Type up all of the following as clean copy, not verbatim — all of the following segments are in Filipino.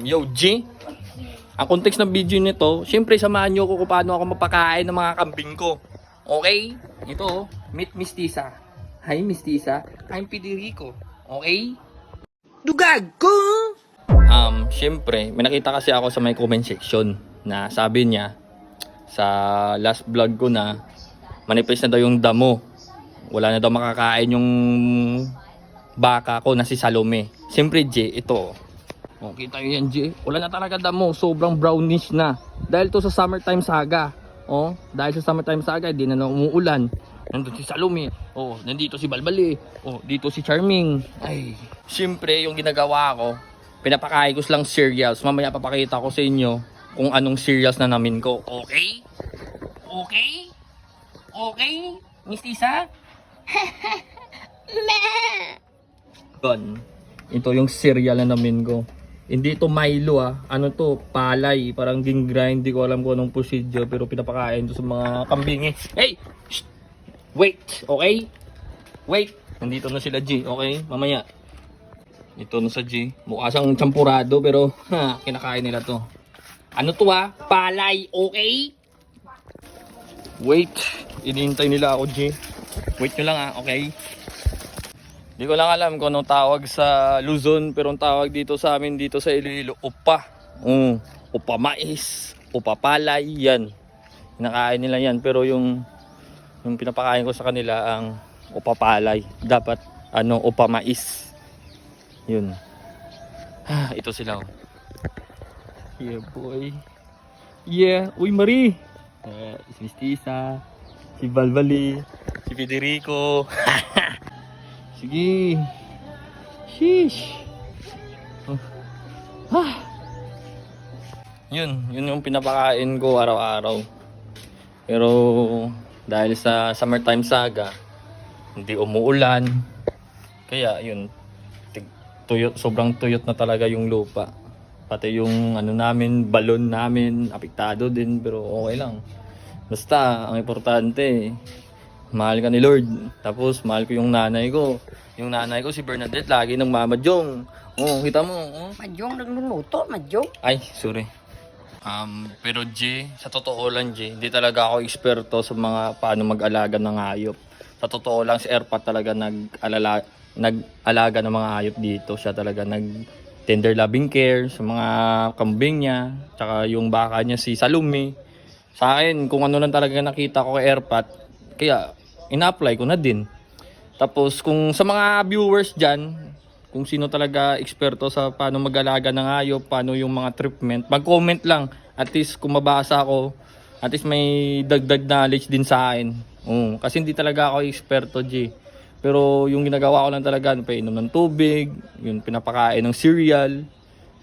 Yo, G. Ang context ng video nito, syempre samahan nyo ko kung paano ako mapakain ng mga kambing ko. Okay? Ito, meet Miss Tisa. Hi, Miss Tisa. I'm Federico. Okay? Dugag ko! Syempre, may nakita kasi ako sa may comment section na sabi niya sa last vlog ko na manifest na daw yung damo. Wala na daw makakain yung baka ko na si Salome. Siyempre, J, ito. Oh, kita nyo yan, J. Wala na talaga damo. Sobrang brownish na. Dahil to sa summertime saga. Oh, dahil sa summertime saga, hindi na umuulan. Nandun si Salome. Oh, nandito si Balbali. Oh, dito si Charming. Ay, siyempre, yung ginagawa ko, pinapakain ko lang cereals. Mamaya papakita ko sa inyo kung anong cereals na namin ko. Okay? Okay? Okay? Miss Tisa? Gun. Ito yung cereal na namin ko. Hindi to Milo Ano to? Palay. Parang ginggrind. Hindi ko alam kung anong procedure. Pero pinapakain to sa mga kambing. Hey! Shh! Wait! Okay? Wait! Nandito na sila G. Okay? Mamaya. Ito na sa G. Mukha siyang champurado. Pero kinakain nila to. Ano to Palay. Okay? Wait. Inihintay nila ako G. Wait nyo lang okay? Di ko lang alam kung anong tawag sa Luzon, pero ang tawag dito sa amin dito sa Iloilo, upa. Upa mais, upa palay, yan. Kinakain nila yan, pero yung pinapakain ko sa kanila ang upa palay. Dapat upa mais. Yun. Ito sila. Yeah boy. Yeah, uy Marie. Si Miss Tisa, si Balbali, si Federico. Sige. Sheesh. Yun yung pinapakain ko araw-araw. Pero dahil sa summertime saga, hindi umuulan. Kaya yun, sobrang tuyot na talaga yung lupa. Pati yung namin, balon namin, apektado din, pero okay lang. Basta, ang importante, mahal ka ni Lord. Tapos mahal ko yung nanay ko. Yung nanay ko si Bernadette lagi nang mamadyong. Oh, kita mo, Madyong nagluluto, madyong. Ay, sorry. Pero G, sa totoo lang G, hindi talaga ako eksperto sa mga paano mag-alaga ng hayop. Sa totoo lang si Erpat talaga nag-alaga ng mga hayop dito. Siya talaga tender loving care sa mga kambing niya, tsaka yung baka niya si Salome. Sa akin, kung ano lang talaga nakita ko kay Erpat, kaya ina-apply ko na din. Tapos kung sa mga viewers dyan, kung sino talaga eksperto sa paano mag-alaga ng hayop, paano yung mga treatment, mag-comment lang. At least kung mabasa ako, at least may dagdag knowledge din sa akin. Kasi hindi talaga ako eksperto G. Pero yung ginagawa ko lang talaga, painom ng tubig, yung pinapakain ng cereal.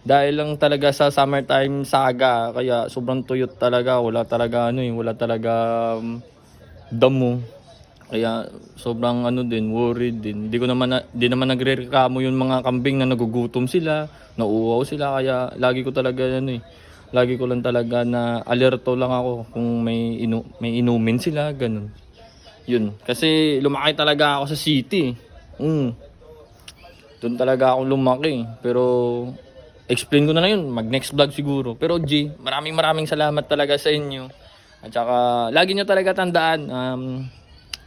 Dahil lang talaga sa summertime saga, kaya sobrang tuyot talaga, wala talaga damo. Kaya sobrang din, worried din. Di naman nagrereklamo yung mga kambing na nagugutom sila, nauuhaw sila, kaya lagi ko lang talaga na alerto lang ako kung may inumin sila, ganun. Yun, kasi lumaki talaga ako sa city. Doon talaga ako lumaki, pero explain ko na yun, mag next vlog siguro. Pero G, maraming salamat talaga sa inyo. At saka, lagi nyo talaga tandaan,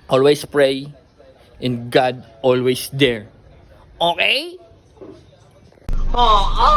always pray, and God always there. Okay? Oo!